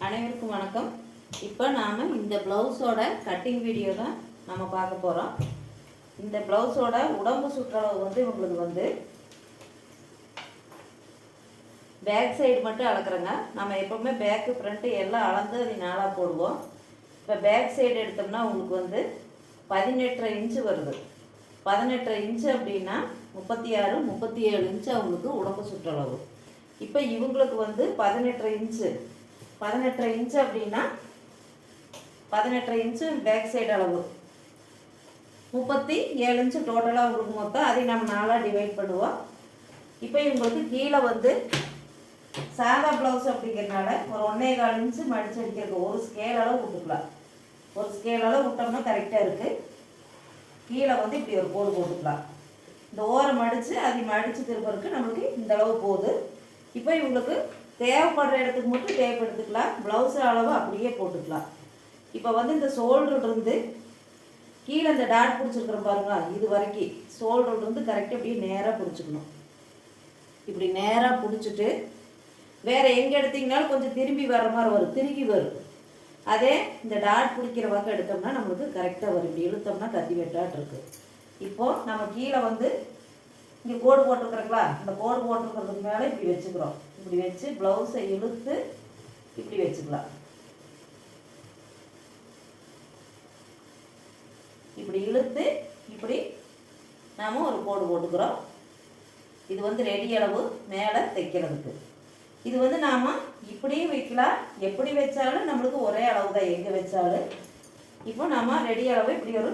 அனைவருக்கும் வணக்கம். இப்போ நாம் இந்த ப்ளவுஸோட கட்டிங் வீடியோ தான் நம்ம பார்க்க போகிறோம். இந்த ப்ளவுஸோட உடம்பு சுற்றளவு உங்களுக்கு பேக் சைடு மட்டும் அளக்குறேங்க. நம்ம எப்போவுமே பேக்கு ஃப்ரண்ட்டு எல்லாம் அளந்து அது நாளாக போடுவோம். இப்போ பேக் சைடு எடுத்தோம்னா உங்களுக்கு 18.5 இன்ச்சு வருது. 18.5 இன்ச்சு அப்படின்னா 36, 37 இன்ச்சு அவங்களுக்கு உடம்பு சுற்றளவு. இப்போ இவங்களுக்கு 18.5 இன்ச்சு 18.5 இன்ச்சு அப்படின்னா 18.5 இன்ச்சு பேக் சைடு அளவு, 37 இன்ச்சு டோட்டலாக உங்களுக்கு மொத்தம். அதை நம்ம 4ஆக டிவைட் பண்ணுவோம். இப்போ இவங்களுக்கு கீழே சாதா ப்ளவுஸ் அப்படிங்கிறனால ஒரு 1.25 இன்ச்சு மடிச்சு அடிக்கிறதுக்கு ஒரு ஸ்கேல் அளவு விட்டுக்கலாம். ஒரு ஸ்கேல் அளவு விட்டோம்னா கரெக்டாக இருக்குது. கீழே இப்படி ஒரு கோடு போட்டுக்கலாம். இந்த ஓரம் மடித்து அதை மடித்து திருப்பறதுக்கு நம்மளுக்கு இந்த அளவு போகுது. இப்போ இவங்களுக்கு தேவைப்படுற இடத்துக்கு மட்டும் டேப் எடுத்துக்கலாம். ப்ளவுஸ் அளவு அப்படியே போட்டுக்கலாம். இப்போ இந்த ஷோல்டர்லேருந்து கீழே இந்த டாட் பிடிச்சிருக்கிற பாருங்க, இது வரைக்கும் ஷோல்டர்லேருந்து கரெக்டாக அப்படியே நேராக பிடிச்சிக்கணும். இப்படி நேராக பிடிச்சிட்டு வேறு எங்கே எடுத்திங்கனாலும் கொஞ்சம் திரும்பி வர மாதிரி வரும், திரும்பி வரும். அதே இந்த டாட் பிடிக்கிற பக்கம் எடுத்தோம்னா நம்மளுக்கு கரெக்டாக வரும். இப்படி இழுத்தோம்னா கத்தி வெட்டாட்டு இருக்குது. இப்போது நம்ம கீழே இங்கே கோடு போட்டிருக்கிறோங்களா, இந்த கோடு போட்டிருக்கிறதுக்கு மேலே இப்படி வச்சுக்கிறோம். இப்படி வச்சு ப்ளவுஸை இழுத்து இப்படி வச்சுக்கலாம். இப்படி இழுத்து இப்படி நாம் ஒரு கோடு போட்டுக்கிறோம். இது ரெடி அளவு மேலே தைக்கிறதுக்கு. இது நாம் இப்படியும் வைக்கலாம், எப்படி வச்சாலும் நம்மளுக்கு ஒரே அளவு தான் எங்கே வச்சாலும். இப்போ நாம் ரெடி அளவு இப்படி ஒரு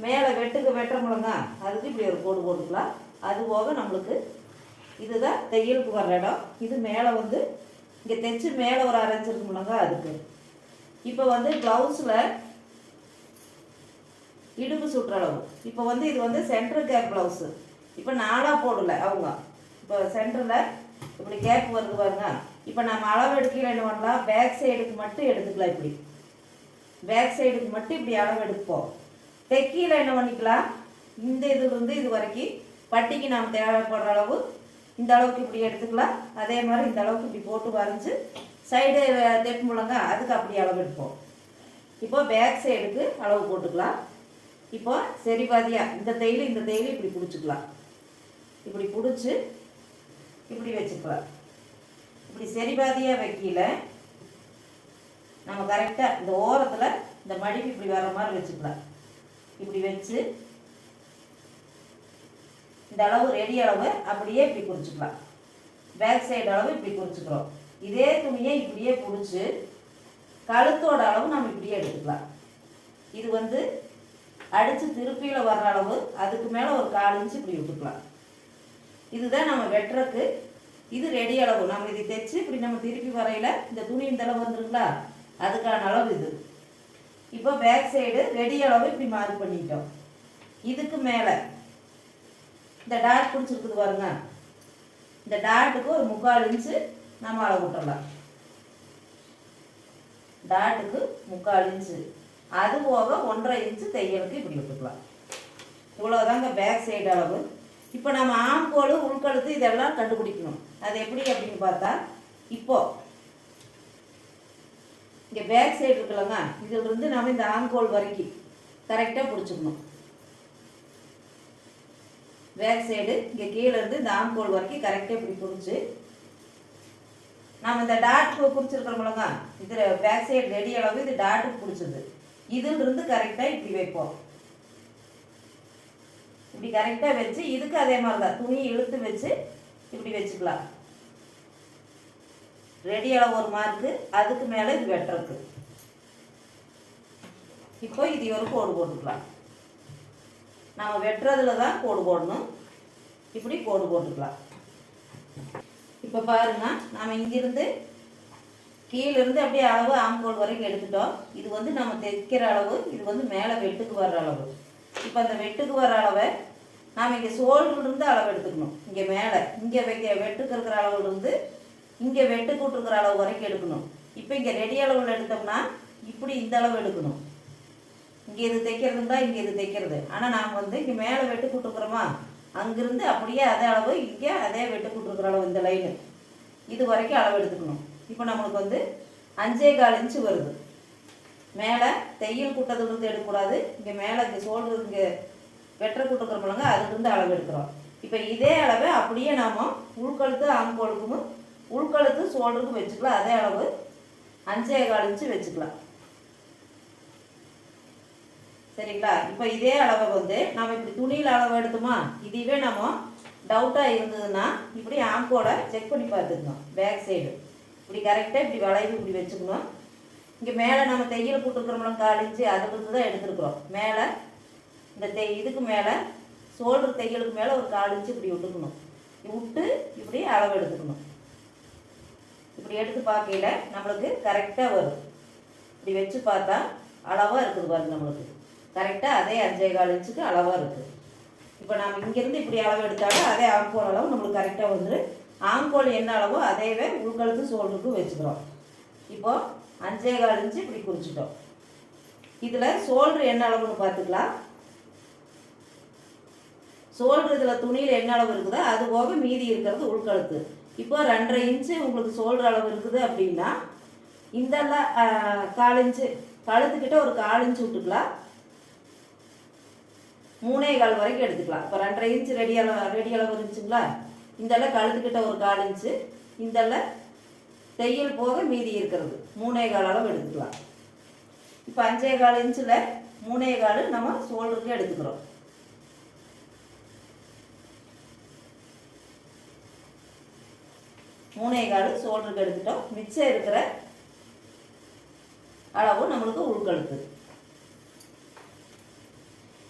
மேலே வெட்டுக்கு வெட்டுறோம்லங்க, அதுக்கு இப்படி ஒரு கோடு போட்டுக்கலாம். அது போக நம்மளுக்கு இதுதான் தையலுக்கு வர்ற இடம். இது மேலே இங்கே தைச்சி மேலே ஒரு அரைஞ்சிருக்கும்லங்க அதுக்கு. இப்போ ப்ளவுஸில் இடுப்பு சுற்றளவு. இப்போ இது சென்டர் கேப் ப்ளவுஸு. இப்போ 4ஆக போடலை அவங்க. இப்போ சென்டரில் இப்படி கேப் வருது பாருங்க. இப்போ நம்ம அளவு எடுக்கல என்ன பண்ணலாம், பேக் சைடுக்கு மட்டும் எடுத்துக்கலாம். இப்படி பேக் சைடுக்கு மட்டும் இப்படி அளவு எடுப்போம். தெக்கியில் என்ன பண்ணிக்கலாம், இந்த இதுலேருந்து இது வரைக்கும் பட்டிக்கு நாம் தேவைப்படுற அளவு இந்த அளவுக்கு இப்படி எடுத்துக்கலாம். அதே மாதிரி இந்த அளவுக்கு இப்படி போட்டு வரைஞ்சி சைடு தைப்பு முழங்க அதுக்கு அப்படி அளவு எடுப்போம். இப்போ பேக் சைடுக்கு அளவு போட்டுக்கலாம். இப்போ சரி பாதியாக இந்த தையல் இப்படி பிடிச்சிக்கலாம். இப்படி பிடிச்சி இப்படி வச்சுக்கலாம். இப்படி சரி பாதியாக வைக்கல நம்ம கரெக்டாக இந்த ஓரத்தில் இந்த மடிப்பு இப்படி வர மாதிரி வச்சுக்கலாம். இப்படி வச்சு இந்த அளவு ரெடி அளவு அப்படியே இப்படி குறிச்சிக்கலாம். பேக் சைடு அளவு இப்படி குறிச்சிக்கிறோம். இதே துணியை இப்படியே பிடிச்சி கழுத்தோட அளவு நம்ம இப்படியே எடுத்துக்கலாம். இது அடித்து திருப்பியில் வர்ற அளவு, அதுக்கு மேலே ஒரு 1/4 இன்ச்சு இப்படி விட்டுக்கலாம். இதுதான் நம்ம வெட்டுறக்கு. இது ரெடி அளவு. நம்ம இதை தைச்சு இப்படி நம்ம திருப்பி வரையில் இந்த துணி இந்த அளவு வந்துருங்களா, அதுக்கான அளவு இது. இப்போ பேக் சைடு ரெடி அளவு இப்படி மார்க் பண்ணிட்டோம். இதுக்கு மேலே இந்த டாட் பிடிச்சிருக்குது பாருங்க, இந்த டாட்டுக்கு ஒரு 3/4 இன்ச்சு நம்ம அளவு விட்டுறலாம். டாட்டுக்கு 3/4 இன்ச்சு, அது போக 1.5 இன்ச்சு தையலுக்கு இப்படி விட்டுக்கலாம். இவ்வளோதாங்க பேக் சைடு அளவு. இப்போ நம்ம ஆம்கோல் உள்கழுத்து இதெல்லாம் கண்டுபிடிக்கணும். அது எப்படி அப்படின்னு பார்த்தா, இப்போது இங்கே பேக் சைடு இருக்குல்லங்க, இதிலிருந்து நம்ம இந்த ஆம்கோல் வரைக்கும் கரெக்டாக பிடிச்சிக்கணும். பேக் சைடு இங்கே கீழேருந்து இந்த ஆம்கோல் வரைக்கும் கரெக்டாக இப்படி பிடிச்சி நம்ம இந்த டாட்டுக்கு பிடிச்சிருக்கிறோம்லங்க, இதில் பேக் சைடு ரெடி அளவு இது டாட்டுக்கு பிடிச்சது. இதிலிருந்து கரெக்டாக இப்படி வைப்போம். இப்படி கரெக்டாக வச்சு இதுக்கு அதே மாதிரி தான் துணியை இழுத்து வச்சு இப்படி வச்சுக்கலாம். ரெடி அளவு ஒரு மார்க்கு, அதுக்கு மேலே இது வெட்டுறதுக்கு. இப்போ இது ஒரு கோடு போட்டுக்கலாம். நம்ம வெட்டுறதுல தான் கோடு போடணும். இப்படி கோடு போட்டுக்கலாம். இப்போ பாருங்க, நாம் இங்கிருந்து கீழிருந்து அப்படியே அளவு ஆம்கோல் வரைக்கும் எடுத்துட்டோம். இது நம்ம தைக்கிற அளவு, இது மேலே வெட்டுக்கு வர்ற அளவு. இப்போ அந்த வெட்டுக்கு வர அளவை நாம் இங்கே ஷோல்டர்லேருந்து அளவு எடுத்துக்கணும். இங்கே மேலே இங்கே வெட்டுக்கு இருக்கிற அளவுலேருந்து இங்கே வெட்டுக்கு விட்டுருக்கிற அளவு வரைக்கும் எடுக்கணும். இப்போ இங்கே ரெடி அளவில் எடுத்தோம்னா இப்படி இந்த அளவு எடுக்கணும். இங்கே இது தைக்கிறதுண்டா, இங்கே இது தைக்கிறது. ஆனால் நாம் இங்கே மேலே வெட்டுக்கு விட்டுருக்குறோமா, அங்கிருந்து அப்படியே அதே அளவு இங்கே அதே வெட்டுக்கு விட்டுருக்குற அளவு இந்த லைனு இது வரைக்கும் அளவு எடுத்துக்கணும். இப்போ நம்மளுக்கு 5.25 இன்ச்சு வருது. மேலே தையல் கூட்டத்துலேருந்து எடுக்கக்கூடாது. இங்கே மேலே இங்கே ஷோல்டர் இங்கே வெட்டரை கூட்டுக்கிறோம்லங்க, அதுலேருந்து அளவு எடுக்கிறோம். இப்போ இதே அளவை அப்படியே நாம் உள்கழுத்து ஆம்கோலுக்கும் உள்கழுத்து ஷோல்டருக்கும் வச்சுக்கலாம். அதே அளவு 5.25 இன்ச்சு வச்சுக்கலாம். சரிங்களா? இப்போ இதே அளவை வந்து நம்ம இப்படி துணியில் அளவு எடுத்தோமா, இதுவே நம்ம டவுட்டாக இருந்ததுன்னா இப்படி ஆம்கோலை செக் பண்ணி பார்த்துக்கணும். பேக் சைடு இப்படி கரெக்டாக இப்படி வளைவு இப்படி வச்சுக்கணும். இங்கே மேலே நம்ம தையல் போட்டுருக்கிறோம்லாம் 4 இன்ச்சு அதுலேருந்து தான் எடுத்துருக்குறோம். மேலே இந்த இதுக்கு மேலே ஷோல்டர் தையலுக்கு மேலே ஒரு 4 இன்ச்சு இப்படி விட்டுக்கணும். விட்டு இப்படி அளவு எடுத்துக்கணும். இப்படி எடுத்து பார்க்கையில் நம்மளுக்கு கரெக்டாக வரும். இப்படி வச்சு பார்த்தா அளவாக இருக்குது பாருங்க, நம்மளுக்கு கரெக்டாக அதே 5.25 இன்ச்சுக்கு அளவாக இருக்குது. இப்போ நாம் இங்கேருந்து இப்படி அளவு எடுத்தாலும் அதே ஆம்கோல் அளவு நம்மளுக்கு கரெக்டாக வந்துடும். ஆம்கோல் என்ன அளவோ அதேவே உள்கழுத்து ஷோல்டருக்கு வச்சுக்கிறோம். இப்போது 5.25 இன்ச்சு இப்படி குறிச்சிட்டோம். இதில் ஷோல்டர் என்ன அளவுன்னு பார்த்துக்கலாம். ஷோல்டர் இதில் துணியில் என்ன அளவு இருக்குதோ அது போக மீதி இருக்கிறது உள்கழுத்து. இப்போ 2.5 இன்ச்சு உங்களுக்கு ஷோல்டர் அளவு இருக்குது அப்படின்னா இந்தெல்லாம் 4 இன்ச்சு கழுத்துக்கிட்ட ஒரு 4 இன்ச்சு விட்டுக்கலாம். 3.25 வரைக்கும் எடுத்துக்கலாம். இப்போ 2.5 இன்ச்சு ரெடி அளவு இருந்துச்சுங்களா, இந்தெல்லாம் கழுத்துக்கிட்ட ஒரு 4 இன்ச்சு, இந்தெல்லாம் தையல் போக மீதி இருக்கிறது 3.25 அளவு எடுத்துக்கலாம். இப்போ 5.25 இன்ச்சில் 3.25 நம்ம ஷோல்டருக்கு எடுத்துக்கிறோம். 3.25 ஷோல்டருக்கு எடுத்துட்டோம். மிச்சம் இருக்கிற அளவு நம்மளுக்கு உள்கழுத்து.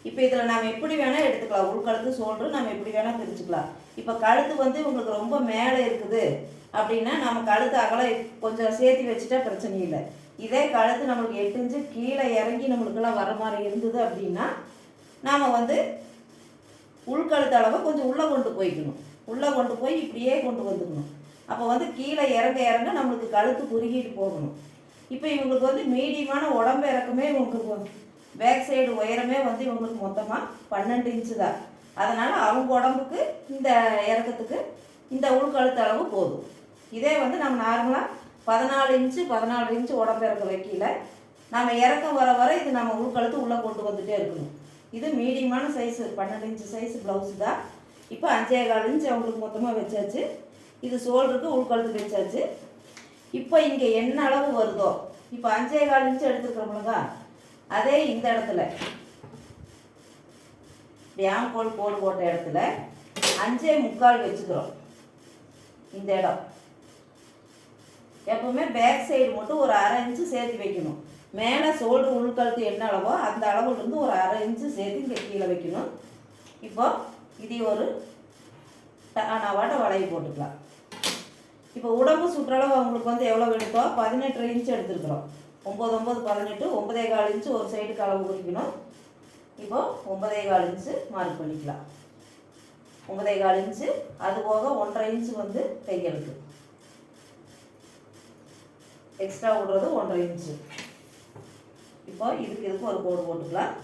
இப்போ இதில் நாம் எப்படி வேணால் எடுத்துக்கலாம். உள்கழுத்து ஷோல்டர் நம்ம எப்படி வேணால் பிரிச்சுக்கலாம். இப்போ கழுத்து வந்து உங்களுக்கு ரொம்ப மேலே இருக்குது அப்படின்னா நம்ம கழுத்து அகல கொஞ்சம் சேர்த்து வச்சுட்டா பிரச்சனை இல்லை. இதே கழுத்து நம்மளுக்கு 8 இன்ச்சு கீழே இறங்கி நம்மளுக்கெல்லாம் வர மாதிரி இருந்தது அப்படின்னா நாம் வந்து உள்கழுத்து அளவை கொஞ்சம் உள்ளே கொண்டு போய்க்கணும். உள்ளே கொண்டு போய் இப்படியே கொண்டு வந்துக்கணும். அப்போ வந்து கீழே இறங்க இறங்க நம்மளுக்கு கழுத்து குறுகிட்டு போகணும். இப்போ இவங்களுக்கு வந்து மீடியமான உடம்பு இறக்கமே இவங்களுக்கு பேக் சைடு உயரமே வந்து இவங்களுக்கு மொத்தமாக 12 இன்ச்சு தான். அதனால் அவங்க உடம்புக்கு இந்த இறக்கத்துக்கு இந்த உள்கழுத்து அளவு போதும். இதே வந்து நம்ம நார்மலாக 14 இன்ச்சு உடம்பு இறக்க வைக்கல, நம்ம இறக்கம் வர வர இது நம்ம உள்கழுத்து உள்ளே கொண்டு வந்துகிட்டே இருக்கணும். இது மீடியமான சைஸு 12 இன்ச்சு சைஸ் ப்ளவுஸு தான். இப்போ 5.25 இன்ச்சு அவங்களுக்கு மொத்தமாக வச்சாச்சு. இது ஷோல்டருக்கு உள்கழுத்து வச்சாச்சு. இப்போ இங்கே என்ன அளவு வருதோ, இப்போ 5.25 இன்ச்சு எடுத்துருக்கிறோம்லங்க, அதே இந்த இடத்துல ஆம்கோல் கோடு போட்ட இடத்துல 5.25 வச்சுக்கிறோம். இந்த இடம் எப்பவுமே பேக் சைடு மட்டும் ஒரு 1/2 இன்ச்சு சேர்த்து வைக்கணும். மேலே ஷோல்டர் உள்கழுத்து என்ன அளவோ அந்த அளவுலேருந்து ஒரு 1/2 இன்ச்சு சேர்த்து இங்கே கீழே வைக்கணும். இப்போ இது ஒரு டானாவாட்ட வளைவு போட்டுக்கலாம். இப்போ உடம்பு சுற்றளவு அவங்களுக்கு வந்து எவ்வளோ எடுத்தோ 18 இன்ச்சு எடுத்துருக்குறோம். 9, 9, 18, 9.25 இன்ச்சு ஒரு சைடுக்கு அளவு குறிக்கணும். இப்போது 9.25 இன்ச்சு மார்க் பண்ணிக்கலாம். 9.25 இன்ச்சு அது போக 1.5 இன்ச்சு வந்து தையலுக்கு எக்ஸ்ட்ரா விடுறது 1.5 இன்ச்சு. இப்போ இதுக்கு ஒரு கோடு போட்டுக்கலாம்.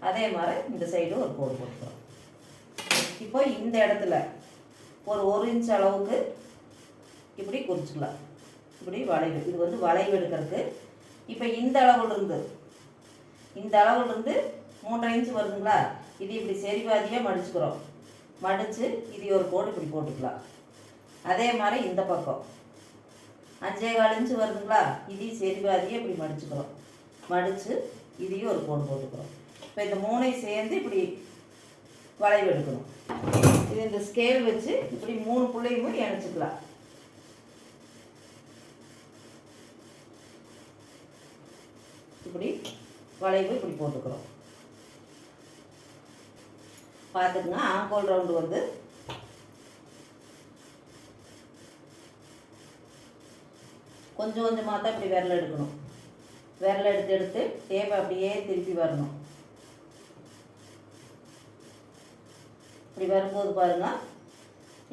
அதே மாதிரி இந்த சைடு ஒரு கோடு போட்டுக்கலாம். இப்போ இந்த இடத்துல ஒரு 1 இன்ச் அளவுக்கு இப்படி குறிச்சிக்கலாம். இப்படி வளைவு, இது வந்து வளைவு எடுக்கிறதுக்கு. இப்போ இந்த அளவுலேருந்து 3.5 இன்ச்சு வருதுங்களா, இது இப்படி சரிபாதியாக மடிச்சுக்கிறோம். மடித்து இது ஒரு கோடு இப்படி போட்டுக்கலாம். அதே மாதிரி இந்த பக்கம் 5.25 இன்ச்சு வருதுங்களா, இதையும் சரிபாதியாக இப்படி மடிச்சுக்கிறோம். மடித்து இதையும் ஒரு கோடு போட்டுக்கிறோம். இப்போ இந்த 3ஐயும் சேர்ந்து இப்படி வளைவு எடுக்கணும். இது இந்த ஸ்கேல் வச்சு இப்படி 3 புள்ளையுமே இணைச்சிக்கலாம். இப்படி வளைவு இப்படி போட்டுக்கிறோம். பார்த்துக்குங்க. ஆம்கோல் ரவுண்டு வந்து கொஞ்சம் கொஞ்சமாக தான் இப்படி விரல் எடுக்கணும். விரல் எடுத்து டேப்பை அப்படியே திருப்பி வரணும். இப்படி வரும்போது பாருங்கள்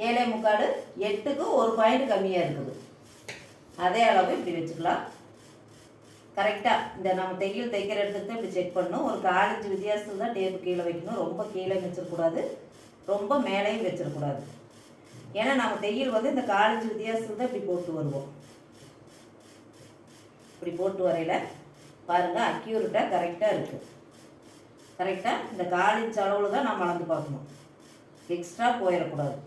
7.25 8க்கு ஒரு பாயிண்ட் கம்மியாக இருக்குது. அதே அளவு இப்படி வச்சுக்கலாம். கரெக்டாக இந்த நம்ம தையல் தைக்கிற இடத்துக்கு இப்படி செக் பண்ணணும். ஒரு 4 இன்ச்சு வித்தியாசத்தில் தான் டேப்பு கீழே வைக்கணும். ரொம்ப கீழே வச்சிடக்கூடாது, ரொம்ப மேலேயும் வச்சிடக்கூடாது. ஏன்னா நம்ம தையல் வந்து இந்த 4 இன்ச்சு வித்தியாசத்தில் தான் இப்படி போட்டு வருவோம். இப்படி போட்டு வரையில் பாருங்கள் அக்யூரேட்டாக கரெக்டாக இருக்குது. கரெக்டாக இந்த 1/4 இன்ச் அளவில் தான் நம்ம அளந்து பார்க்கணும், எக்ஸ்ட்ரா போயிடக்கூடாது.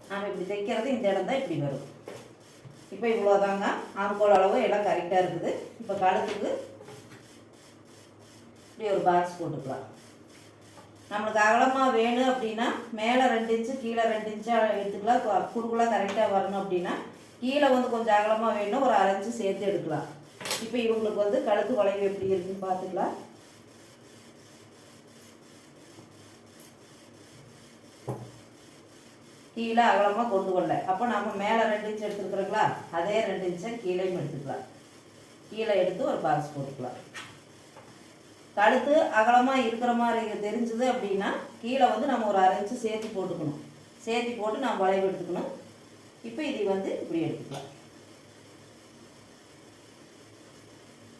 நாம் இப்படி தைக்கிறது இந்த இடம் தான் இப்படி வரும். இப்போ இவ்வளோதாங்க, ஆம்கோல் அளவு எல்லாம் கரெக்டாக இருக்குது. இப்போ கழுத்துக்கு இப்படி ஒரு பாக்ஸ் போட்டுக்கலாம். நம்மளுக்கு அகலமாக வேணும் அப்படின்னா மேலே 2 இன்ச்சு கீழே 2 இன்ச்சாக எடுத்துக்கலாம். குறுக்குலாம் கரெக்டாக வரணும் அப்படின்னா கீழே வந்து கொஞ்சம் அகலமாக வேணும், ஒரு 1/2 இன்ச்சு சேர்த்து எடுக்கலாம். இப்போ இவங்களுக்கு வந்து கழுத்து வளைவு எப்படி இருக்குன்னு பார்த்துக்கலாம். கீழே அகலமாக கொண்டு வரல, அப்போ நம்ம மேலே 2 இன்ச்சு எடுத்துருக்குறோங்களா, அதே 2 இன்ச்சை கீழேயும் எடுத்துக்கலாம். கீழே எடுத்து ஒரு பாக்ஸ் போட்டுக்கலாம். கழுத்து அகலமாக இருக்கிற மாதிரி தெரிஞ்சுது அப்படின்னா கீழே வந்து நம்ம ஒரு 1/2 இன்ச்சு சேர்த்து போட்டுக்கணும். சேர்த்து போட்டு நம்ம வளைவு எடுத்துக்கணும். இப்போ இதை வந்து இப்படி எடுத்துக்கலாம்.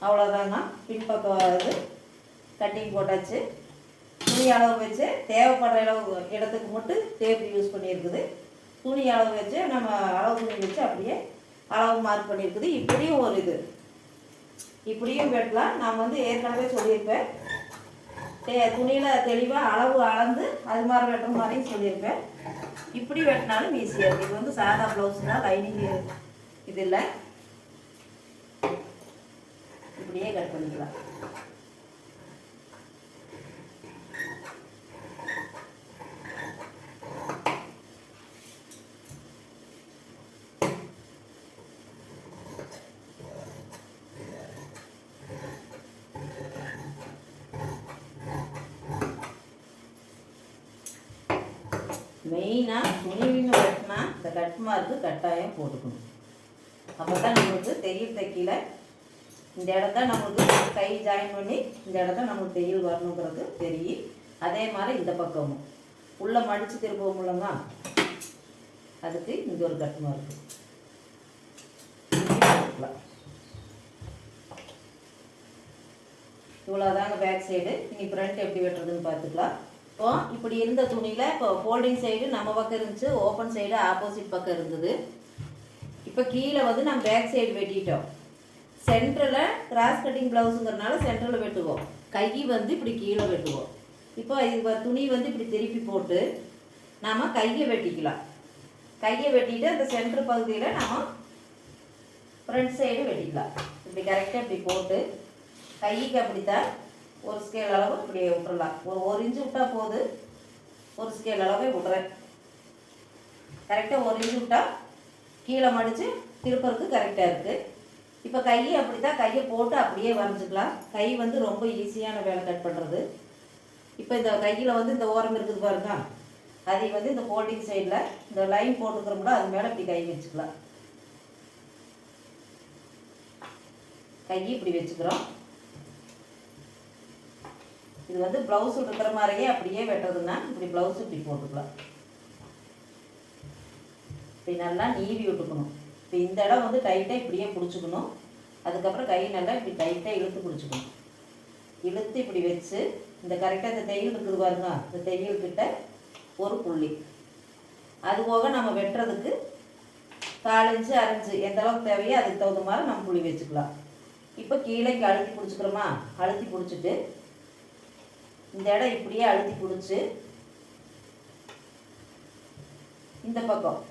அவ்வளோதாங்க, பின்பக்கம் இது கட்டிங் போட்டாச்சு. துணி அளவு வச்சு தேவைப்படுற இடத்துக்கு மட்டும் டேப் யூஸ் பண்ணியிருக்குது. துணி அளவு வச்சு நம்ம அளவு துணி வச்சு அப்படியே அளவு மார்க் பண்ணியிருக்குது. இப்படியும் ஒரு இது இப்படியும் வெட்டலாம். நான் வந்து ஏற்கனவே சொல்லியிருப்பேன், துணியில் தெளிவாக அளவு அளந்து அது மாதிரி வெட்டுற மாதிரியும் சொல்லியிருப்பேன். இப்படி வெட்டினாலும் ஈஸியாக இருக்குது. இது வந்து சாதா ப்ளவுஸ் தான், லைனிங் இது இல்லை. இப்படியே கட் பண்ணிக்கலாம். மெயினாக துணிவிங்க வெட்டினா இந்த கட் மார்க்கு கட்டாயம் போட்டுக்கணும். அப்போ தான் நம்மளுக்கு தையல் தைக்கல இந்த இடத்த நம்மளுக்கு கை ஜாயின் பண்ணி இந்த இடத்த நம்மளுக்கு தையல் வரணுங்கிறது தெரியும். அதே மாதிரி இந்த பக்கமும் உள்ளே மடித்து திருப்பவும் இல்லைங்க, அதுக்கு இங்கே ஒரு கட் மார்க்கு போட்டுக்கலாம். இவ்வளோதாங்க பேக் சைடு. இனி ஃப்ரண்ட் எப்படி வெட்டுறதுன்னு பார்த்துக்கலாம். இப்போ இப்படி இருந்த துணியில் இப்போ ஃபோல்டிங் சைடு நம்ம பக்கம் இருந்துச்சு, ஓப்பன் சைடு ஆப்போசிட் பக்கம் இருந்தது. இப்போ கீழே வந்து நம்ம பேக் சைடு வெட்டிட்டோம். சென்டரில் கிராஸ் கட்டிங் ப்ளவுஸுங்கிறனால சென்டரில் வெட்டுவோம். கை வந்து இப்படி கீழே வெட்டுவோம். இப்போ இது துணி வந்து இப்படி திருப்பி போட்டு நாம் கையை வெட்டிக்கலாம். கையை வெட்டிட்டு அந்த சென்டர் பகுதியில் நம்ம ஃப்ரண்ட் சைடு வெட்டிக்கலாம். இப்படி கரெக்டாக இப்படி போட்டு கைக்கு அப்படித்தான் ஒரு ஸ்கேல் அளவு இப்படி விட்டுறலாம். ஒரு 1 இன்ச்சு விட்டால் போது, ஒரு ஸ்கேல் அளவே விட்றேன். கரெக்டாக 1 இன்ச்சு விட்டால் கீழே மடித்து திருப்பறதுக்கு கரெக்டாக இருக்குது. இப்போ கையை அப்படித்தான் கையை போட்டு அப்படியே வரைஞ்சிக்கலாம். கை வந்து ரொம்ப ஈஸியான வேலை கட் பண்ணுறது. இப்போ இந்த கையில் வந்து இந்த ஓரம் இருக்குது பாருங்க, அதை வந்து இந்த ஃபோல்டிங் சைடில் இந்த லைன் போட்டுக்கிறோம்ல அது மேலே இப்படி கை வச்சுக்கலாம். கை இப்படி வச்சுக்கிறோம். இது வந்து ப்ளவுஸ் இருக்கிற மாதிரியே அப்படியே வெட்டுறதுன்னா இப்படி ப்ளவுஸ் இப்படி போட்டுக்கலாம். இப்படி நல்லா நீவி விட்டுக்கணும். இப்போ இந்த இடம் வந்து டைட்டாக இப்படியே பிடிச்சிக்கணும். அதுக்கப்புறம் கை நல்லா இப்படி டைட்டாக இழுத்து பிடிச்சிக்கணும். இழுத்து இப்படி வச்சு இந்த கரெக்டாக இந்த தையல் இருக்குது பாருங்க, இந்த தையல்கிட்ட ஒரு புள்ளி. அது போக நம்ம வெட்டுறதுக்கு 4 இன்ச்சு 1/2 இன்ச்சு எந்த அளவுக்கு தேவையோ அதுக்கு தகுந்த மாதிரி நம்ம புள்ளி வச்சுக்கலாம். இப்போ கீழேக்கு அழுத்தி பிடிச்சிக்கிறோமா, அழுத்தி பிடிச்சிட்டு இந்த இடம் இப்படியே அழுத்தி பிடிச்சி இந்த பக்கம்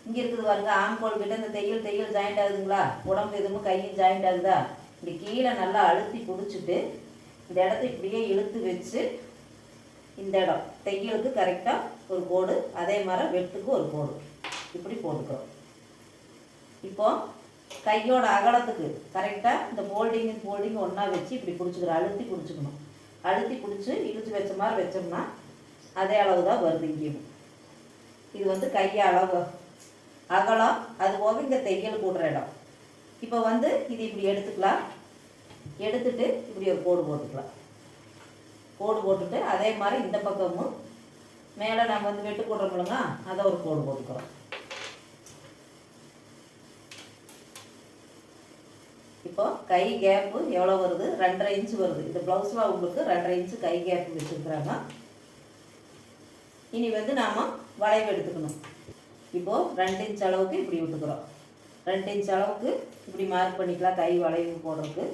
இங்கே இருக்குது பாருங்க, ஆம்கோல் கிட்ட இந்த தையல் ஜாயிண்ட் ஆகுதுங்களா, உடம்பு எதுவும் கையும் ஜாயிண்ட் ஆகுதா, இப்படி கீழே நல்லா அழுத்தி பிடிச்சிட்டு இந்த இடத்த இப்படியே இழுத்து வச்சு இந்த இடம் தையலுக்கு கரெக்டாக ஒரு கோடு, அதே மாதிரி வெட்டுக்கு ஒரு கோடு இப்படி போட்டுக்கிறோம். இப்போ கையோட அகலத்துக்கு கரெக்டாக இந்த ஃபோல்டிங் ஒன்றா வச்சு இப்படி பிடிச்சிக்கிறோம். அழுத்தி பிடிச்சிக்கணும். அழுத்தி பிடிச்சி இழுத்து வச்ச மாதிரி வச்சோம்னா அதே அளவு தான் வருது. இங்கேயும் இது வந்து கை அளவு அகலம், அது போக இங்கே தையல் கூடுற இடம். இப்போ வந்து இது இப்படி எடுத்துக்கலாம். எடுத்துட்டு இப்படி ஒரு கோடு போட்டுக்கலாம். கோடு போட்டுட்டு அதே மாதிரி இந்த பக்கமும் மேலே நம்ம வந்து வெட்டு போடுறோம்லங்க, அதை ஒரு கோடு போட்டுக்கிறோம். இப்போ கை கேப்பு எவ்வளோ வருது, 2.5 இன்ச்சு வருது. இந்த ப்ளவுஸில் உங்களுக்கு 2.5 இன்ச்சு கை கேப்பு வச்சுருக்குறாங்க. இனி வந்து நாம் வளைவு எடுத்துக்கணும். இப்போது 2 இன்ச் அளவுக்கு இப்படி விட்டுக்கிறோம். 2 இன்ச் அளவுக்கு இப்படி மார்க் பண்ணிக்கலாம். கை வளைவு போடுறதுக்கு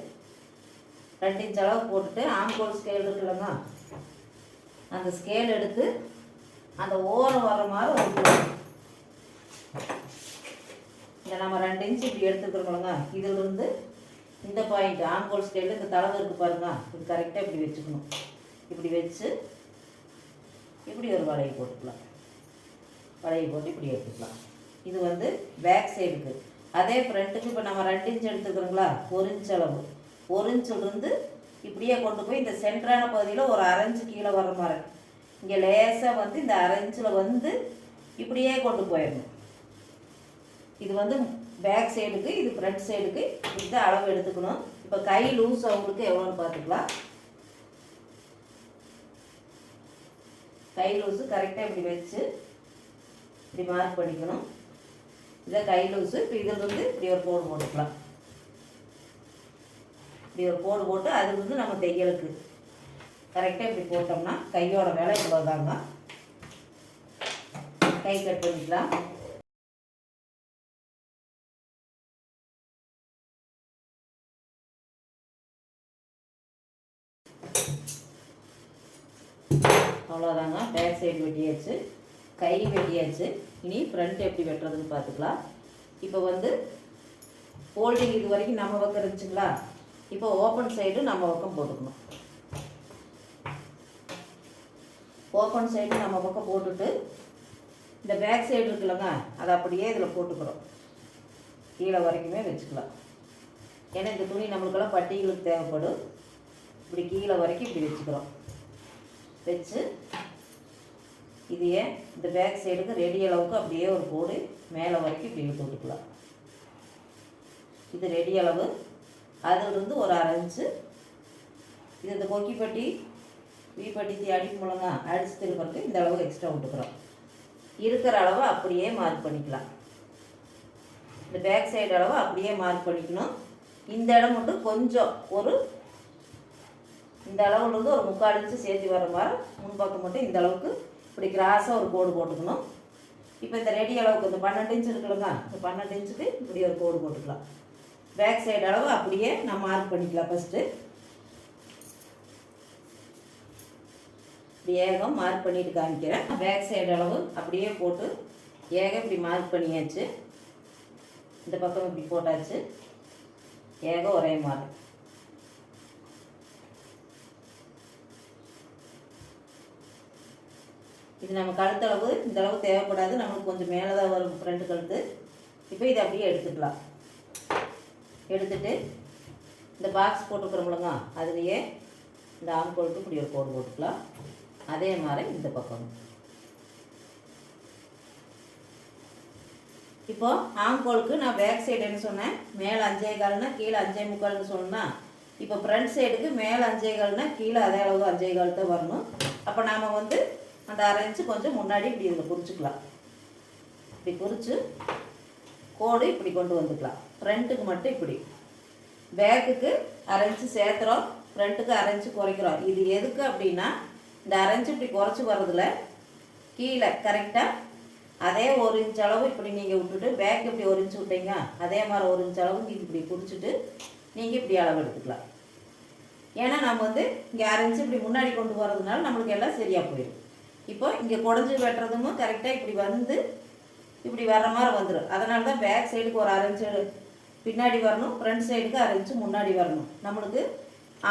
2 இன்ச் அளவு போட்டுட்டு ஆம்கோல் ஸ்கேல் இருக்குல்லங்க, அந்த ஸ்கேல் எடுத்து அந்த ஓரம் வர மாதிரி ஒட்டுவோம். இந்த நம்ம 2 இன்ச் இப்படி எடுத்துக்கிறோங்களங்க, இதிலிருந்து இந்த பாயிண்ட் ஆம்கோல் ஸ்கேலில் இந்த தளவு இருக்குது பாருங்க, இது கரெக்டாக இப்படி வச்சுக்கணும். இப்படி வச்சு இப்படி ஒரு வளைவு போட்டுக்கலாம். வளைவு போட்டு இப்படி எடுத்துக்கலாம். இது வந்து பேக் சைடுக்கு. அதே ஃப்ரண்ட்டுக்கு இப்போ நம்ம 2 இன்ச் எடுத்துக்கிறோங்களா, 1 இன்ச் அளவு, 1 இன்ச்சிலிருந்து இப்படியே கொண்டு போய் இந்த சென்டரான பகுதியில் ஒரு 1/2 இன்ச்சு கீழே வர மாதிரி இங்கே லேசாக வந்து இந்த 1/2 இன்ச்சில் வந்து இப்படியே கொண்டு போயிடணும். இது வந்து பேக் சைடுக்கு, இது ஃப்ரண்ட் சைடுக்கு இந்த அளவு எடுத்துக்கணும். இப்போ கை லூஸ் அவங்களுக்கு எவ்வளோன்னு பார்த்துக்கலாம். கை லூஸு கரெக்டாக இப்படி வச்சு இப்படி மார்க் பண்ணிக்கணும். இதை கை லூஸு. இப்போ இதில் வந்து இப்படி ஒரு கோடு போட்டுக்கலாம். இப்படி ஒரு கோடு போட்டு அது வந்து நம்ம தையலுக்கு கரெக்டாக இப்படி போட்டோம்னா கையோட வேலை இவ்வளோதாங்க. கை கட் பண்ணிக்கலாம். அவ்வளோதாங்க. பேக் சைடு வெட்டியாச்சு, கை வெட்டியாச்சு. இனி ஃப்ரண்ட் எப்படி வெட்டுறதுன்னு பார்த்துக்கலாம். இப்போ வந்து ஃபோல்டிங் இது வரைக்கும் நம்ம பக்கம் இருந்துச்சுங்களா, இப்போ ஓப்பன் சைடு நம்ம பக்கம் போட்டுக்கணும். ஓப்பன் சைடு நம்ம பக்கம் போட்டுட்டு இந்த பேக் சைடு இருக்குல்லங்க, அதை அப்படியே இதில் போட்டுக்கிறோம். கீழே வரைக்குமே வச்சுக்கலாம். ஏன்னா இந்த துணி நம்மளுக்கெல்லாம் பட்டிகளுக்கு தேவைப்படும். இப்படி கீழே வரைக்கும் இப்படி வச்சுக்கிறோம். வச்சு இதையே இந்த பேக் சைடுக்கு ரெடி அளவுக்கு அப்படியே ஒரு கோடு மேலே வரைக்கும் இப்படி இழுத்து விட்டுக்கலாம். இது ரெடி அளவு. அதிலிருந்து ஒரு 1/2 இன்ச்சு இது இந்த கொக்கி பட்டி வீப்பட்டி அடிப்பு மூலங்க அடிச்சு திருப்பறதுக்கு இந்த அளவு எக்ஸ்ட்ரா விட்டுக்கிறோம். இருக்கிற அளவை அப்படியே மார்க் பண்ணிக்கலாம். இந்த பேக் சைடு அளவை அப்படியே மார்க் பண்ணிக்கணும். இந்த இடம் மட்டும் கொஞ்சம் ஒரு இந்த அளவுலேருந்து ஒரு 3/4 இன்ச்சு சேர்த்து வர மாதிரி முன்பக்கம் மட்டும் இந்த அளவுக்கு இப்படி கிராஸாக ஒரு கோடு போட்டுக்கணும். இப்போ இந்த ரெடி அளவுக்கு இந்த 12 இன்ச்சு இருக்குல்லங்க, இந்த 12 இன்ச்சுக்கு இப்படி ஒரு கோடு போட்டுக்கலாம். பேக் சைடு அளவு அப்படியே நான் மார்க் பண்ணிக்கலாம். ஃபஸ்ட்டு இப்படி ஏகம் மார்க் பண்ணிட்டு காமிக்கிறேன். பேக் சைடு அளவு அப்படியே போட்டு ஏகம் இப்படி மார்க் பண்ணியாச்சு. இந்த பக்கம் இப்படி போட்டாச்சு. ஏகம் ஒரே மாதிரி. இது நம்ம கழுத்தளவு இந்த அளவு தேவைப்படாது, நம்மளுக்கு கொஞ்சம் மேலே தான் வரும் ஃப்ரண்ட் கழுத்து. இப்போ இதை அப்படியே எடுத்துக்கலாம். எடுத்துட்டு இந்த பாக்ஸ் போட்டுக்கிறோம்லங்க, அதுலேயே இந்த ஆம்கோலுக்கு இப்படி ஒரு கோடு போட்டுக்கலாம். அதே மாதிரி இந்த பக்கம். இப்போ ஆம்கோலுக்கு நான் பேக் சைடு என்ன சொன்னேன், மேலே 5.25னா கீழே 5.25ன்னு சொன்னேன்னா, இப்போ ஃப்ரண்ட் சைடுக்கு மேலே 5.25னா கீழே அதே அளவு 5.25 தான் வரணும். அப்போ நாம் வந்து அந்த 1/2 இன்ச்சு கொஞ்சம் முன்னாடி இப்படி இதில் குறிச்சிக்கலாம். இப்படி குறித்து கோடு இப்படி கொண்டு வந்துக்கலாம். ஃப்ரண்ட்டுக்கு மட்டும் இப்படி, பேக்குக்கு 1/2 இன்ச்சு சேர்த்துறோம், ஃப்ரண்ட்டுக்கு 1/2 இன்ச்சு குறைக்கிறோம். இது எதுக்கு அப்படின்னா, இந்த 1/2 இன்ச்சு இப்படி குறைச்சி வர்றதில் கீழே கரெக்டாக அதே 1 இன்ச் அளவு இப்படி நீங்கள் விட்டுட்டு பேக் இப்படி 1 இன்ச்சு விட்டீங்க, அதே மாதிரி 1 இன்ச் அளவு நீங்கள் இப்படி குறிச்சிட்டு நீங்கள் இப்படி அளவு எடுத்துக்கலாம். ஏன்னா நம்ம வந்து இங்கே 1/2 இன்ச்சு இப்படி முன்னாடி கொண்டு போகிறதுனால நம்மளுக்கு எல்லாம் சரியாக போயிடும். இப்போ இங்கே குடஞ்சி வெட்டுறதும் கரெக்டாக இப்படி வந்து இப்படி வர்ற மாதிரி வந்துடும். அதனால தான் பேக் சைடுக்கு ஒரு 1/2 இன்ச்சு பின்னாடி வரணும், ஃப்ரண்ட் சைடுக்கு 1/2 இன்ச்சு முன்னாடி வரணும். நம்மளுக்கு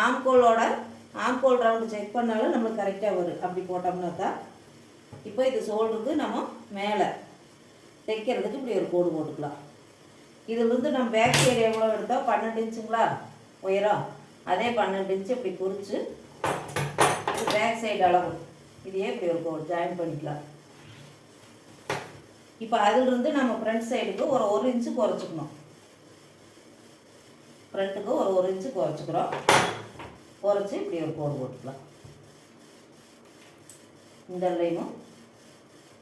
ஆம்கோல் ரவுண்டு செக் பண்ணாலும் நம்மளுக்கு கரெக்டாக வரும். அப்படி போட்டோம்னா தான். இப்போ இது ஷோல்டருக்கு நம்ம மேலே தைக்கிறதுக்கு இப்படி ஒரு கோடு போட்டுக்கலாம். இதிலிருந்து நம்ம பேக் சைடு எவ்வளோ எடுத்தோம், 12 இன்ச்சுங்களா உயரம், அதே 12 இன்ச்சு இப்படி குறித்து இது பேக் சைடு அளவு இதையே இப்படி ஒரு கோடு ஜாயின் பண்ணிக்கலாம். இப்போ அதிலிருந்து நம்ம ஃப்ரண்ட் சைடுக்கு ஒரு 1 இன்ச்சு குறைச்சிக்கணும். ஃப்ரண்ட்டுக்கு ஒரு 1 இன்ச்சு குறைச்சிக்கிறோம். குறைச்சி இப்படி ஒரு கோடு போட்டுக்கலாம். இந்த லைனும்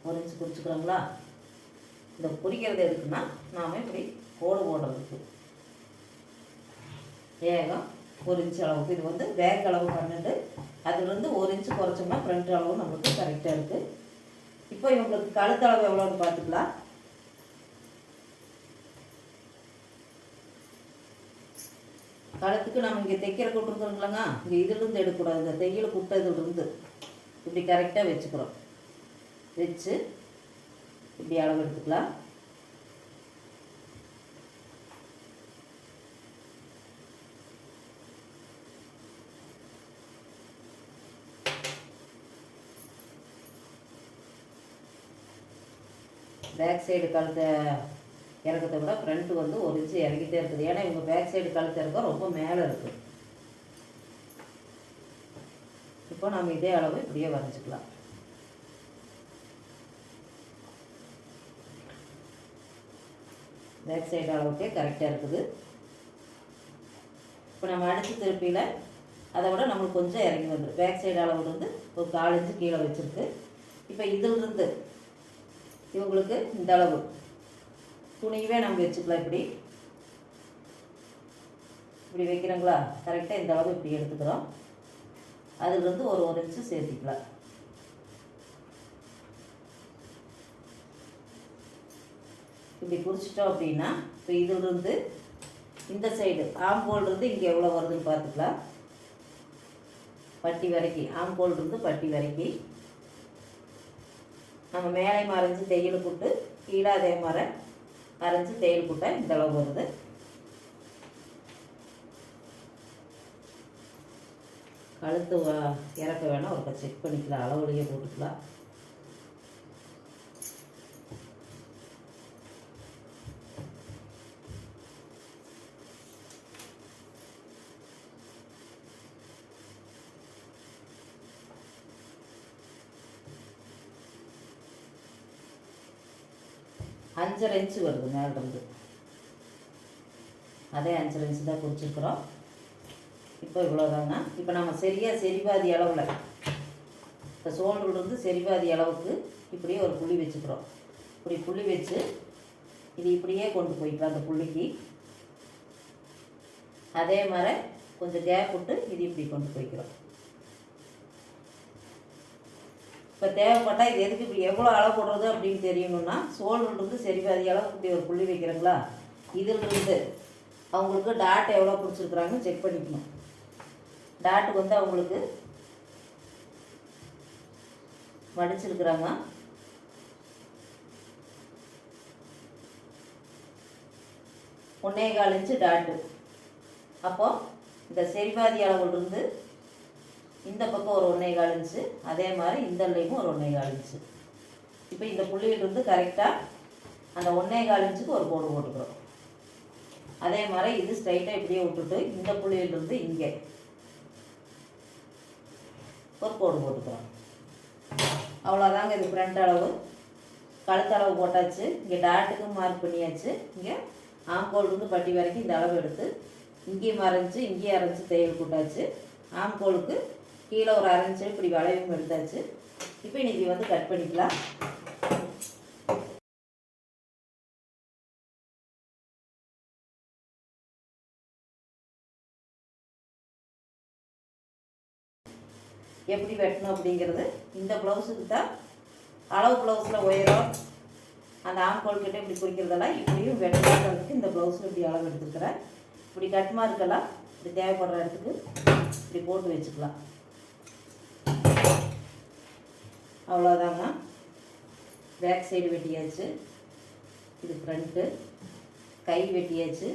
1 இன்ச்சு குறிச்சிக்கிறோங்களா. இந்த குறிக்கிறது எதுக்குன்னா நாம் இப்படி கோடு போடுறதுக்கு ஏகம் 1 இன்ச்சு அளவுக்கு. இது வந்து பேக் அளவு 12, அதுலேருந்து 1 இன்ச்சு குறைச்சோம்னா ஃப்ரண்ட் அளவு நம்மளுக்கு கரெக்டாக இருக்குது. இப்போ இவங்களுக்கு கழுத்தளவு எவ்வளோன்னு பார்த்துக்கலாம். கழுத்துக்கு நம்ம இங்கே தைக்கிற விட்டுருக்குறோங்களா, இங்கே இதிலிருந்து எடுக்கக்கூடாது, இந்த தையல் குட்டதுலேருந்து இப்படி கரெக்டாக வச்சுக்கிறோம். வச்சு இப்படி அளவு எடுத்துக்கலாம். பேக் சைடு கழுத்தை இறக்கத்தை விட ஃப்ரண்ட்டு வந்து ஒரு இன்ச்சு இறக்கிட்டே இருக்குது. ஏன்னா இவங்க பேக் சைடு கழுத்து இறக்க ரொம்ப மேலே இருக்குது. இப்போ நம்ம இதே அளவு இப்படியே வரைஞ்சிக்கலாம். பேக் சைடு அளவுக்கே கரெக்டாக இருக்குது. இப்போ நம்ம அடித்து திருப்பியில் அதை விட நம்மளுக்கு கொஞ்சம் இறங்கி வந்துடும். பேக் சைடு அளவுலேருந்து ஒரு 4 இன்ச்சு கீழே வச்சுருக்கு. இப்போ இதிலிருந்து இவங்களுக்கு இந்த அளவு துணியவே நம்ம வச்சுக்கலாம். இப்படி இப்படி வைக்கிறோங்களா, கரெக்டாக இந்த அளவு இப்படி எடுத்துக்கிறோம். அதுலேருந்து ஒரு இன்ச்சு சேர்த்திக்கலாம். இப்படி குறிச்சிட்டோம் அப்படின்னா இப்போ இதிலிருந்து இந்த சைடு ஆம்போல்ருந்து இங்கே எவ்வளோ வருதுன்னு பார்த்துக்கலாம். பட்டி வரைக்கும், ஆம்போல்ருந்து பட்டி வரைக்கும் நம்ம மேலே மறைஞ்சி தையல் போட்டு கீழே அதே மாதிரி மறைஞ்சி தையல் போட்டால் இந்த அளவு வருது. கழுத்து இறக்க வேணால் ஒரு செக் பண்ணிக்கலாம், அளவுலேயே போட்டுக்கலாம். அஞ்சரை இன்ச்சு வருது மேலிருந்து. அதே 5 இன்ச்சு தான் குறிச்சிருக்கிறோம். இப்போ இவ்வளோதாங்க. இப்போ நம்ம சரியாக சரிபாதி அளவில் இப்போ சோல்டர்லேருந்து சரிபாதி அளவுக்கு இப்படியே ஒரு புள்ளி வச்சுக்கிறோம். இப்படி புள்ளி வச்சு இது இப்படியே கொண்டு போய்க்கலாம். அந்த புள்ளிக்கு அதே மாதிரி கொஞ்சம் கேப் விட்டு இது இப்படி கொண்டு போய்க்கிறோம். இப்போ தேவைப்பட்டால் இது எதுக்கு இப்படி எவ்வளோ அளவு போடுறது அப்படின்னு தெரியணும்னா சோல்டர்லேருந்து சரிபாதி அளவுக்கு இப்படி ஒரு புள்ளி வைக்கிறங்களா, இதிலிருந்து அவங்களுக்கு டாட் எவ்வளோ பிடிச்சிருக்குறாங்கன்னு செக் பண்ணிக்கணும். டாட்டுக்கு வந்து அவங்களுக்கு மடிச்சிருக்கிறாங்க. ஒன்னே 1/4 இன்ச்சு டாட்டு. அப்போது இந்த சரிபாதி அளவுலேருந்து இந்த பக்கம் ஒரு 1/4 இன்ச்சு, அதே மாதிரி இந்த லைனும் ஒரு 1/4 இன்ச்சு. இப்போ இந்த புள்ளியிலிருந்து கரெக்டாக அந்த 1/4 இன்ச்சுக்கு ஒரு கோடு போட்டுக்கிறோம். அதே மாதிரி இது ஸ்ட்ரைட்டாக இப்படியே விட்டுட்டு இந்த புள்ளியிலிருந்து இங்கே ஒரு கோடு போட்டுக்கிறோம். அவ்வளோதாங்க. இது ஃப்ரண்ட் அளவு. கழுத்தளவு போட்டாச்சு. இங்கே டாட்டுக்கும் மார்க் பண்ணியாச்சு. இங்கே ஆம்கோல்லேருந்து பட்டி வரைக்கும் இந்த அளவு எடுத்து இங்கேயும் அரைஞ்சி இங்கேயும் அரைஞ்சி தையல் போட்டாச்சு. ஆம்கோலுக்கு கீழே ஒரு 1/2 இன்ச்சு இப்படி வளைவும் எடுத்தாச்சு. இப்போ இன்றைக்கி வந்து கட் பண்ணிக்கலாம். எப்படி வெட்டணும் அப்படிங்கிறது இந்த ப்ளவுஸுக்கு தான். அளவு ப்ளவுஸில் உயரம் அந்த ஆம்கோல் கிட்டே இப்படி குறிக்கிறதெல்லாம் இப்படியும் வெட்டுறதுக்கு இந்த ப்ளவுஸில் இப்படி அளவு எடுத்துக்கிறேன். இப்படி கட் மார்க்கெல்லாம் இப்படி தேவைப்படுற இடத்துக்கு இப்படி போட்டு வச்சுக்கலாம். அவ்வளோதாங்க. பேக் சைடு வெட்டியாச்சு. இது ஃப்ரண்ட்டு. கை வெட்டியாச்சு.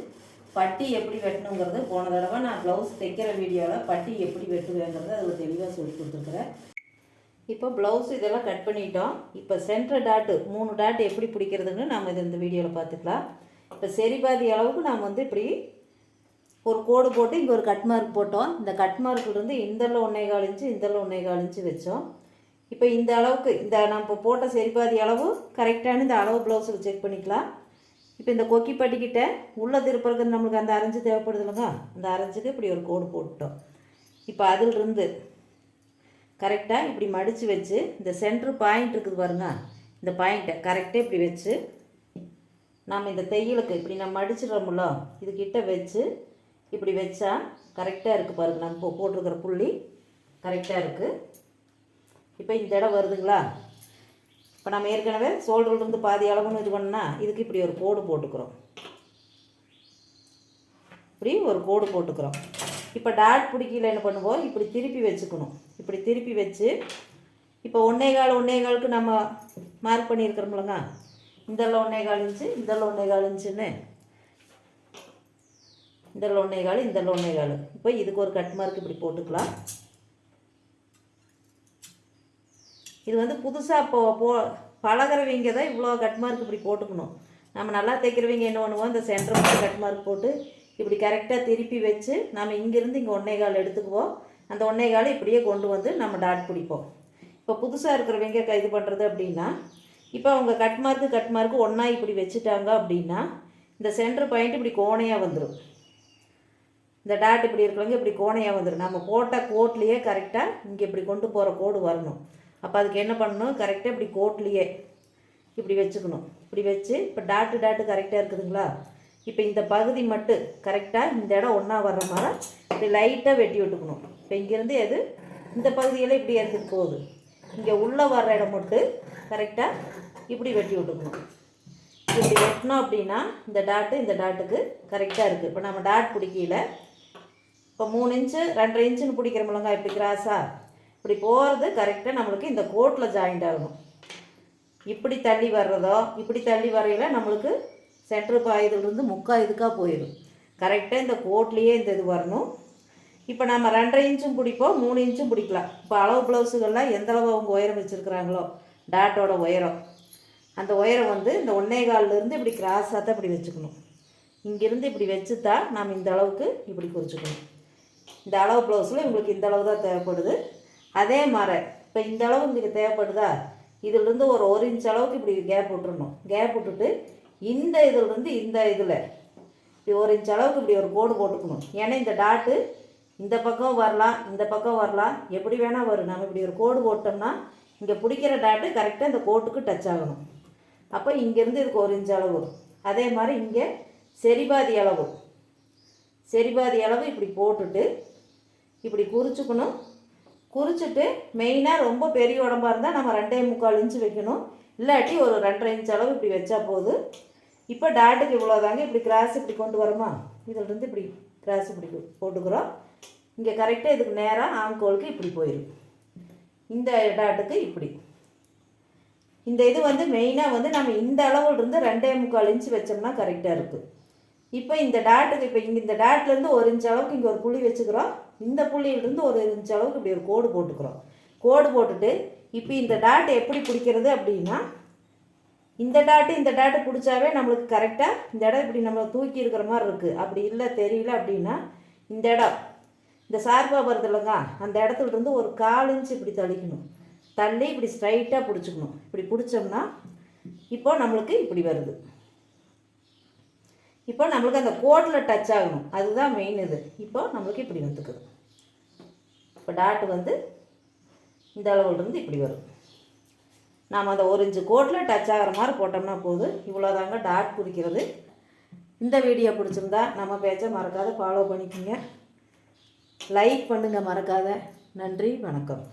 பட்டி எப்படி வெட்டணுங்கிறது போன தடவை நான் ப்ளவுஸ் தைக்கிற வீடியோவில் பட்டி எப்படி வெட்டுவேங்கிறது அதில் தெளிவாக சொல்லி கொடுத்துருக்குறேன். இப்போ ப்ளவுஸ் இதெல்லாம் கட் பண்ணிட்டோம். இப்போ சென்டர் டாட்டு 3 டாட் எப்படி பிடிக்கிறதுன்னு நம்ம இந்த வீடியோவில் பார்த்துக்கலாம். இப்போ சரிபாதி அளவுக்கு நாம் வந்து இப்படி ஒரு கோடு போட்டு இங்கே ஒரு கட் மார்க் போட்டோம். இந்த கட் மார்க்கிலிருந்து இந்தல 1/4 இன்ச்சு இந்தல 1/4 இன்ச்சு வச்சோம். இப்போ இந்த அளவுக்கு இந்த நம்ம போட்ட சரிபாதி அளவு கரெக்டான இந்த அளவு ப்ளவுஸுக்கு செக் பண்ணிக்கலாம். இப்போ இந்த கொக்கி பட்டிக்கிட்ட உள்ள திருப்பறதுக்கு நம்மளுக்கு அந்த அரைஞ்சு தேவைப்படுது இல்லைங்க, அந்த அரைஞ்சுக்கு இப்படி ஒரு கோடு போட்டுட்டோம். இப்போ அதிலிருந்து கரெக்டாக இப்படி மடித்து வச்சு இந்த சென்ட்ரு பாயிண்ட் இருக்குது பாருங்க, இந்த பாயிண்ட்டை கரெக்டாக இப்படி வச்சு நாம் இந்த தையலுக்கு இப்படி நம்ம மடிச்சிடறோம்ல இதுக்கிட்ட வச்சு இப்படி வச்சா கரெக்டாக இருக்குது பாருங்கள். நம்ம போட்டிருக்கிற புள்ளி கரெக்டாக இருக்குது. இப்போ இந்த இடம் வருதுங்களா. இப்போ நம்ம ஏற்கனவே ஷோல்டர்லேருந்து பாதி அளவுன்னு இது பண்ணால் இதுக்கு இப்படி ஒரு கோடு போட்டுக்கிறோம். இப்படி ஒரு கோடு போட்டுக்கிறோம். இப்போ டாட் பிடிக்கல என்ன பண்ணுவோம், இப்படி திருப்பி வச்சுக்கணும். இப்படி திருப்பி வச்சு இப்போ 1.25 நம்ம மார்க் பண்ணியிருக்கிறோம்லங்க, இதெல்லாம் 1.25 இன்ச்சு, இதெல்லாம் 1.25 இன்ச்சுன்னு, இதெல்லாம் 1.25, இதெல்லாம் 1.25. இப்போ இதுக்கு ஒரு கட் மார்க் இப்படி போட்டுக்கலாம். இது வந்து புதுசாக பழகிறவங்க தான் இவ்வளோ கட் மார்க் இப்படி போட்டுக்கணும். நம்ம நல்லா தைக்கிறவங்க என்ன பண்ணுவோம், இந்த சென்டர் கட் மார்க் போட்டு இப்படி கரெக்டாக திருப்பி வச்சு நம்ம இங்கேருந்து இங்கே 1.25 எடுத்துக்குவோம். அந்த 1.25 இப்படியே கொண்டு வந்து நம்ம டாட் பிடிப்போம். இப்போ புதுசாக இருக்கிறவங்க இது பண்ணுறது அப்படின்னா, இப்போ அவங்க கட் மார்க்கு ஒன்றா இப்படி வச்சுட்டாங்க அப்படின்னா இந்த சென்டர் பாயிண்ட் இப்படி கோணையாக வந்துடும். இந்த டாட் இப்படி இருக்கிறவங்க இப்படி கோணையாக வந்துடும். நம்ம போட்ட கோட்லேயே கரெக்டாக இங்கே இப்படி கொண்டு போகிற கோடு வரணும். அப்போ அதுக்கு என்ன பண்ணணும், கரெக்டாக இப்படி கோட்லேயே இப்படி வச்சுக்கணும். இப்படி வச்சு இப்போ டாட்டு கரெக்டாக இருக்குதுங்களா. இப்போ இந்த பகுதி மட்டும் கரெக்டாக இந்த இடம் ஒன்றா வர்ற மாதிரி இப்படி லைட்டாக வெட்டி விட்டுக்கணும். இப்போ இங்கேருந்து எது இந்த பகுதியெல்லாம் இப்படி எடுத்துகிட்டு போகுது, இங்கே உள்ளே வர்ற இடம் மட்டும் கரெக்டாக இப்படி வெட்டி விட்டுக்கணும். இப்படி வெட்டினோம் அப்படின்னா இந்த டாட்டுக்கு கரெக்டாக இருக்குது. இப்போ நம்ம டாட் பிடிக்கல, இப்போ 3 இன்ச்சு 2.5 இன்ச்சுன்னு பிடிக்கிறோம்லங்க, இப்படி கிராஸாக இப்படி போகிறது கரெக்டாக நம்மளுக்கு இந்த கோட்டில் ஜாயிண்ட் ஆகணும். இப்படி தள்ளி வர்றதோ இப்படி தள்ளி வரையில நம்மளுக்கு சென்ட்ரு பாயதுலேருந்து இதுக்காக போயிடும். கரெக்டாக இந்த கோட்லேயே இந்த இது வரணும். இப்போ நம்ம 2.5 இன்ச்சும் பிடிப்போம், 3 இன்ச்சும் பிடிக்கலாம். இப்போ அளவு ப்ளவுஸுகள்லாம் எந்தளவு அவங்க உயரம் வச்சுருக்குறாங்களோ டாட்டோட உயரம், அந்த உயரம் வந்து இந்த 1.25லேருந்து இப்படி கிராஸாக தான் இப்படி வச்சுக்கணும். இங்கேருந்து இப்படி வச்சு தான் நாம் இந்த அளவுக்கு இப்படி குறிச்சிக்கணும். இந்த அளவு ப்ளவுஸில் உங்களுக்கு இந்த அளவு தான் தேவைப்படுது. அதே மாதிரி இப்போ இந்த அளவு உங்களுக்கு தேவைப்படுதா, இதிலிருந்து ஒரு 1 இன்ச் அளவுக்கு இப்படி கேப் விட்டுறணும். கேப் விட்டுட்டு இந்த இதிலிருந்து இந்த இதில் இப்படி 1 இன்ச் அளவுக்கு இப்படி ஒரு கோடு போட்டுக்கணும். ஏன்னா இந்த டாட்டு இந்த பக்கம் வரலாம், இந்த பக்கம் வரலாம், எப்படி வேணால் வரும். நம்ம இப்படி ஒரு கோடு போட்டோம்னா இங்கே பிடிக்கிற டாட்டு கரெக்டாக இந்த கோட்டுக்கு டச் ஆகணும். அப்போ இங்கேருந்து இதுக்கு 1 இன்ச் அளவு. அதே மாதிரி இங்கே சரிபாதி அளவு இப்படி போட்டுட்டு இப்படி குறிச்சிக்கணும். குறிச்சிட்டு மெயினாக ரொம்ப பெரிய உடம்பாக இருந்தால் நம்ம 2.25 இன்ச்சு வைக்கணும். இல்லாட்டி ஒரு 2.5 இன்ச் அளவு இப்படி வச்சா போதும். இப்போ டாட்டுக்கு இவ்வளோ தாங்க. இப்படி கிராஸ் இப்படி கொண்டு வரோமா, இதிலிருந்து இப்படி கிராஸ் இப்படி போட்டுக்கிறோம். இங்கே கரெக்டாக இதுக்கு நேராக ஆம்கோலுக்கு இப்படி போயிடும். இந்த டாட்டுக்கு இப்படி இந்த இது வந்து மெயினாக வந்து நம்ம இந்த அளவுலேருந்து 2.25 இன்ச்சு வச்சோம்னா கரெக்டாக இருக்குது. இப்போ இந்த டாட்டுக்கு இப்போ இங்கே இந்த டாட்லேருந்து 1 இன்ச் அளவுக்கு இங்கே ஒரு புள்ளி வச்சுக்கிறோம். இந்த புள்ளியிலிருந்து 1 இன்ச் அளவுக்கு இப்படி ஒரு கோடு போட்டுக்கிறோம். கோடு போட்டுட்டு இப்போ இந்த டாட் எப்படி பிடிக்கிறது அப்படின்னா, இந்த டாட்டு பிடிச்சாவே நம்மளுக்கு கரெக்டாக இந்த இடம் இப்படி நம்ம தூக்கி இருக்கிற மாதிரி இருக்குது. அப்படி இல்லை தெரியல அப்படின்னா இந்த இடம் இந்த சார்பாக வருது இல்லைங்க, அந்த இடத்துலேருந்து ஒரு 1/4 இன்ச் இப்படி தள்ளி இப்படி ஸ்ட்ரைட்டாக பிடிச்சிக்கணும். இப்படி பிடிச்சோம்னா இப்போ நம்மளுக்கு இப்படி வருது. இப்போ நம்மளுக்கு அந்த கோட்டில் டச் ஆகணும், அதுதான் மெயின் இது. இப்போ நம்மளுக்கு இப்படி வந்துக்குது. இப்போ டாட்டு வந்து இந்த அளவுலேருந்து இப்படி வரும். நாம் அந்த 1 இன்ச்சு கோட்டில் டச் ஆகிற மாதிரி போட்டோம்னா போதும். இவ்வளோதாங்க டாட் குறிக்கிறது. இந்த வீடியோ பிடிச்சிருந்தா நம்ம பேச்சை மறக்காத ஃபாலோ பண்ணிக்கோங்க, லைக் பண்ணுங்கள் மறக்காத. நன்றி, வணக்கம்.